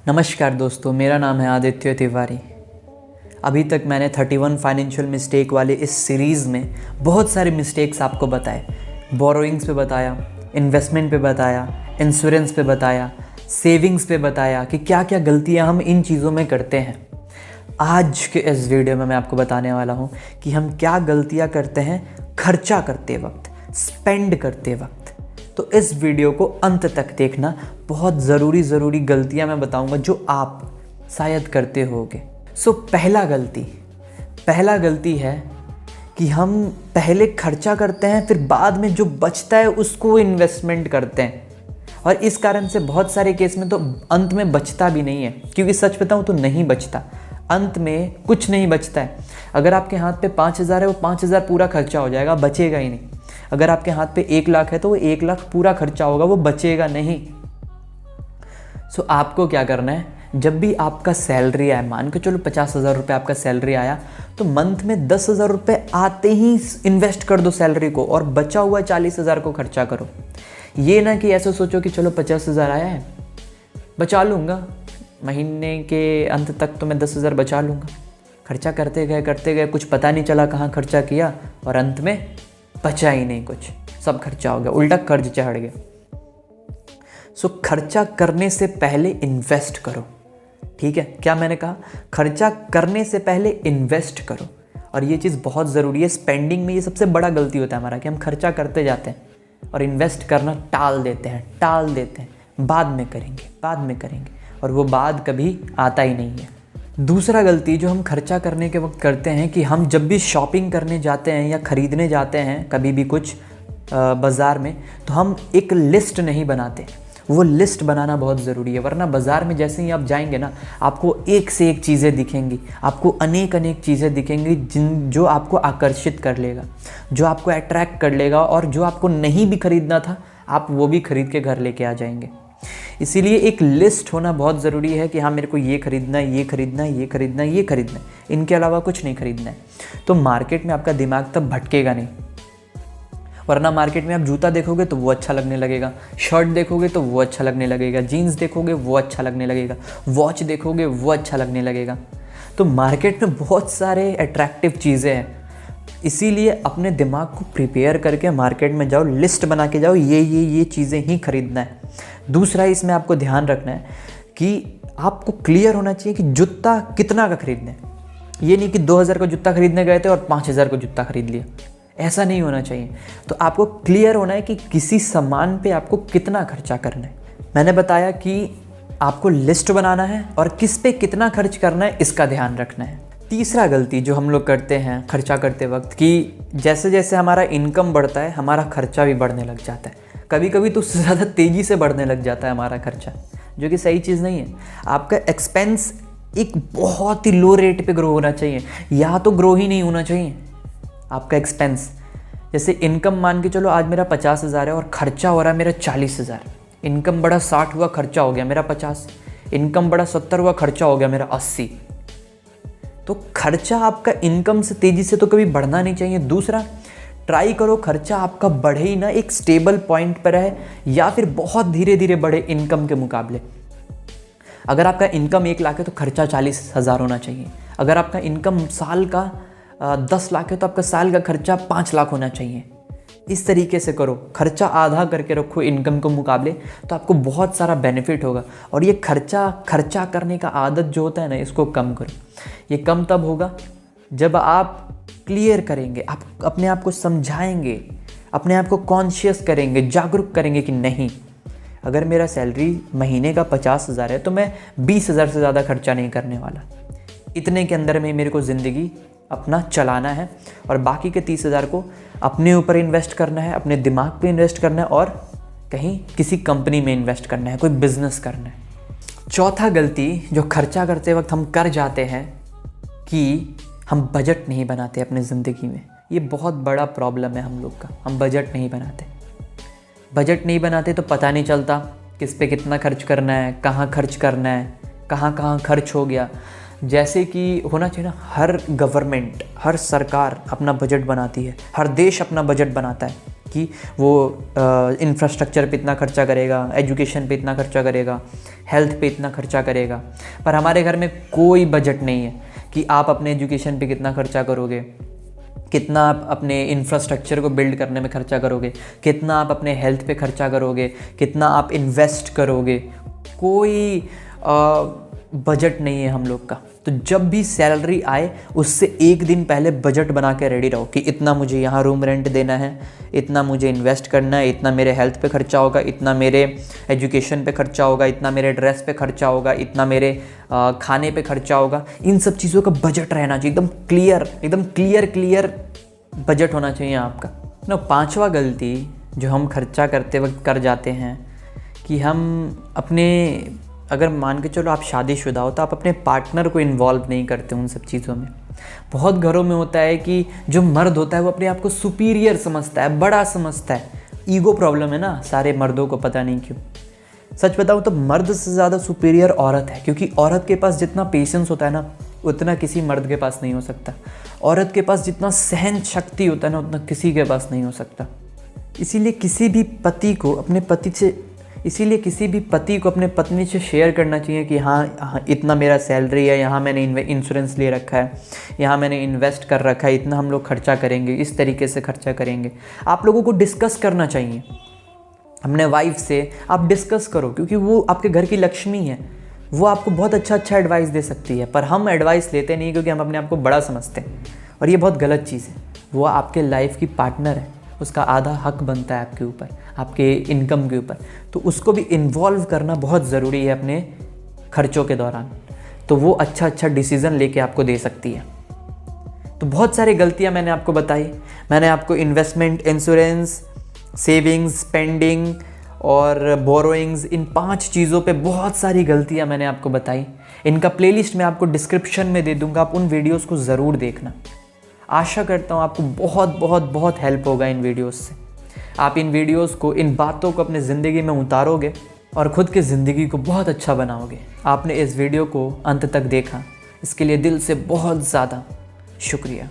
नमस्कार दोस्तों, मेरा नाम है आदित्य तिवारी। अभी तक मैंने 31 फाइनेंशियल मिस्टेक वाले इस सीरीज़ में बहुत सारे मिस्टेक्स आपको बताए। बोरोइंग्स पे बताया, इन्वेस्टमेंट पे बताया, इंश्योरेंस पे बताया, सेविंग्स पे बताया कि क्या क्या गलतियां हम इन चीज़ों में करते हैं। आज के इस वीडियो में मैं आपको बताने वाला हूँ कि हम क्या गलतियाँ करते हैं खर्चा करते वक्त, स्पेंड करते वक्त। तो इस वीडियो को अंत तक देखना। बहुत ज़रूरी गलतियां मैं बताऊंगा जो आप शायद करते होगे। पहला गलती है कि हम पहले खर्चा करते हैं, फिर बाद में जो बचता है उसको इन्वेस्टमेंट करते हैं। और इस कारण से बहुत सारे केस में तो अंत में बचता भी नहीं है, क्योंकि सच बताऊं तो नहीं बचता। अंत में कुछ नहीं बचता है। अगर आपके हाथ पे 5,000 है, वो 5,000 पूरा खर्चा हो जाएगा, बचेगा ही नहीं। अगर आपके हाथ पे 1 लाख है तो वो 1 लाख पूरा खर्चा होगा, वो बचेगा नहीं। आपको क्या करना है, जब भी आपका सैलरी आए, मान के चलो 50,000 रुपये आपका सैलरी आया, तो मंथ में 10,000 रुपये आते ही इन्वेस्ट कर दो सैलरी को, और बचा हुआ 40,000 को खर्चा करो। ये ना कि ऐसे सोचो कि चलो 50,000 आया है, बचा लूँगा, महीने के अंत तक तो मैं 10,000 बचा लूँगा। खर्चा करते गए, कुछ पता नहीं चला कहाँ खर्चा किया, और अंत में बचा ही नहीं कुछ, सब खर्चा हो गया, उल्टा कर्ज चढ़ गया। खर्चा करने से पहले इन्वेस्ट करो। ठीक है, क्या मैंने कहा? खर्चा करने से पहले इन्वेस्ट करो। और ये चीज़ बहुत ज़रूरी है। स्पेंडिंग में ये सबसे बड़ा गलती होता है हमारा कि हम खर्चा करते जाते हैं और इन्वेस्ट करना टाल देते हैं, बाद में करेंगे, और वो बाद कभी आता ही नहीं है। दूसरा गलती जो हम खर्चा करने के वक्त करते हैं कि हम जब भी शॉपिंग करने जाते हैं या ख़रीदने जाते हैं कभी भी कुछ बाज़ार में, तो हम एक लिस्ट नहीं बनाते। वो लिस्ट बनाना बहुत ज़रूरी है, वरना बाज़ार में जैसे ही आप जाएंगे ना, आपको एक से एक चीज़ें दिखेंगी, आपको अनेक चीज़ें दिखेंगी जो आपको आकर्षित कर लेगा, जो आपको अट्रैक्ट कर लेगा, और जो आपको नहीं भी खरीदना था आप वो भी खरीद के घर लेके आ जाएंगे। इसीलिए एक लिस्ट होना बहुत ज़रूरी है कि हाँ, मेरे को ये खरीदना है, ये खरीदना है, ये खरीदना है, ये खरीदना है, इनके अलावा कुछ नहीं खरीदना है। तो मार्केट में आपका दिमाग तब भटकेगा नहीं। वरना मार्केट में आप जूता देखोगे तो वो अच्छा लगने लगेगा, शर्ट देखोगे तो वो अच्छा लगने लगेगा, जीन्स देखोगे वो अच्छा लगने लगेगा, वॉच देखोगे वो अच्छा लगने लगेगा। तो मार्केट में बहुत सारे अट्रैक्टिव चीज़ें हैं। इसीलिए अपने दिमाग को प्रिपेयर करके मार्केट में जाओ, लिस्ट बना के जाओ, ये चीज़ें ही खरीदना है। दूसरा इसमें आपको ध्यान रखना है कि आपको क्लियर होना चाहिए कि जूता कितना का खरीदना है। ये नहीं कि 2,000 का जूता खरीदने गए थे और 5,000 का जूता खरीद लिया, ऐसा नहीं होना चाहिए। तो आपको क्लियर होना है कि किसी सामान पे आपको कितना खर्चा करना है। मैंने बताया कि आपको लिस्ट बनाना है और किस पे कितना खर्च करना है, इसका ध्यान रखना है। तीसरा गलती जो हम लोग करते हैं खर्चा करते वक्त कि जैसे जैसे हमारा इनकम बढ़ता है हमारा खर्चा भी बढ़ने लग जाता है। कभी कभी तो उससे ज़्यादा तेज़ी से बढ़ने लग जाता है हमारा खर्चा, जो कि सही चीज़ नहीं है। आपका एक्सपेंस एक बहुत ही लो रेट पे ग्रो होना चाहिए, या तो ग्रो ही नहीं होना चाहिए आपका एक्सपेंस। जैसे इनकम मान के चलो आज मेरा 50,000 है और खर्चा हो रहा है मेरा 40,000। इनकम बढ़ा 60 हुआ, खर्चा हो गया मेरा 50। इनकम बढ़ा 70 हुआ, खर्चा हो गया मेरा 80। तो खर्चा आपका इनकम से तेज़ी से तो कभी बढ़ना नहीं चाहिए। दूसरा, ट्राई करो खर्चा आपका बढ़े ही ना, एक स्टेबल पॉइंट पर है, या फिर बहुत धीरे धीरे बढ़े इनकम के मुकाबले। अगर आपका इनकम 1 लाख है तो खर्चा 40,000 होना चाहिए। अगर आपका इनकम साल का 10 लाख है तो आपका साल का खर्चा 5 लाख होना चाहिए। इस तरीके से करो, खर्चा आधा करके रखो इनकम के मुकाबले, तो आपको बहुत सारा बेनिफिट होगा। और ये खर्चा करने का आदत जो होता है ना, इसको कम करो। ये कम तब होगा जब आप क्लियर करेंगे, आप अपने आप को समझाएंगे, अपने आप को कॉन्शियस करेंगे, जागरूक करेंगे कि नहीं, अगर मेरा सैलरी महीने का 50,000 है तो मैं 20,000 से ज़्यादा खर्चा नहीं करने वाला। इतने के अंदर में मेरे को ज़िंदगी अपना चलाना है, और बाकी के 30,000 को अपने ऊपर इन्वेस्ट करना है, अपने दिमाग पे इन्वेस्ट करना है, और कहीं किसी कंपनी में इन्वेस्ट करना है, कोई बिजनेस करना है। चौथा गलती जो खर्चा करते वक्त हम कर जाते हैं कि हम बजट नहीं बनाते अपने ज़िंदगी में। ये बहुत बड़ा प्रॉब्लम है हम लोग का, हम बजट नहीं बनाते तो पता नहीं चलता किस पे कितना खर्च करना है, कहाँ खर्च करना है, कहाँ खर्च हो गया। जैसे कि होना चाहिए ना, हर गवर्नमेंट, हर सरकार अपना बजट बनाती है, हर देश अपना बजट बनाता है कि वो इंफ्रास्ट्रक्चर पे इतना खर्चा करेगा, एजुकेशन पे इतना खर्चा करेगा, हेल्थ पे इतना खर्चा करेगा। पर हमारे घर में कोई बजट नहीं है कि आप अपने एजुकेशन पे कितना खर्चा करोगे, कितना आप अपने इंफ्रास्ट्रक्चर को बिल्ड करने में खर्चा करोगे, कितना आप अपने हेल्थ पे खर्चा करोगे, कितना आप इन्वेस्ट करोगे। कोई बजट नहीं है हम लोग का। तो जब भी सैलरी आए उससे एक दिन पहले बजट बना के रेडी रहो कि इतना मुझे यहाँ रूम रेंट देना है, इतना मुझे इन्वेस्ट करना है, इतना मेरे हेल्थ पे खर्चा होगा, इतना मेरे एजुकेशन पे खर्चा होगा, इतना मेरे ड्रेस पे खर्चा होगा, इतना मेरे खाने पे खर्चा होगा। इन सब चीज़ों का बजट रहना चाहिए, एकदम क्लियर बजट होना चाहिए आपका ना। 5वां गलती जो हम खर्चा करते वक्त कर जाते हैं कि हम अपने, अगर मान के चलो आप शादीशुदा हो तो आप अपने पार्टनर को इन्वॉल्व नहीं करते उन सब चीज़ों में। बहुत घरों में होता है कि जो मर्द होता है वो अपने आप को सुपीरियर समझता है, बड़ा समझता है। ईगो प्रॉब्लम है ना सारे मर्दों को, पता नहीं क्यों। सच बताऊँ तो मर्द से ज़्यादा सुपीरियर औरत है, क्योंकि औरत के पास जितना पेशेंस होता है ना उतना किसी मर्द के पास नहीं हो सकता। औरत के पास जितना सहन शक्ति होता है ना उतना किसी के पास नहीं हो सकता। इसीलिए किसी भी पति को अपने पत्नी से शेयर करना चाहिए कि हाँ इतना मेरा सैलरी है, यहाँ मैंने इंश्योरेंस ले रखा है, यहाँ मैंने इन्वेस्ट कर रखा है, इतना हम लोग खर्चा करेंगे, इस तरीके से खर्चा करेंगे। आप लोगों को डिस्कस करना चाहिए अपने वाइफ से। आप डिस्कस करो, क्योंकि वो आपके घर की लक्ष्मी है, वो आपको बहुत अच्छा एडवाइस दे सकती है। पर हम एडवाइस लेते नहीं क्योंकि हम अपने आप को बड़ा समझते हैं, और ये बहुत गलत चीज़ है। वो आपके लाइफ की पार्टनर है, उसका आधा हक बनता है आपके ऊपर, आपके इनकम के ऊपर। तो उसको भी इन्वॉल्व करना बहुत ज़रूरी है अपने खर्चों के दौरान, तो वो अच्छा डिसीज़न लेके आपको दे सकती है। तो बहुत सारी गलतियां मैंने आपको बताई। मैंने आपको इन्वेस्टमेंट, इंश्योरेंस, सेविंग्स, स्पेंडिंग और बोरोइंग्स, इन 5 चीज़ों पे बहुत सारी गलतियां मैंने आपको बताई। इनका प्लेलिस्ट मैं आपको डिस्क्रिप्शन में दे दूंगा, आप उन वीडियोस को ज़रूर देखना। आशा करता हूँ आपको बहुत हेल्प होगा इन वीडियोस से। आप इन वीडियोस को, इन बातों को अपने ज़िंदगी में उतारोगे और ख़ुद की ज़िंदगी को बहुत अच्छा बनाओगे। आपने इस वीडियो को अंत तक देखा, इसके लिए दिल से बहुत ज़्यादा शुक्रिया।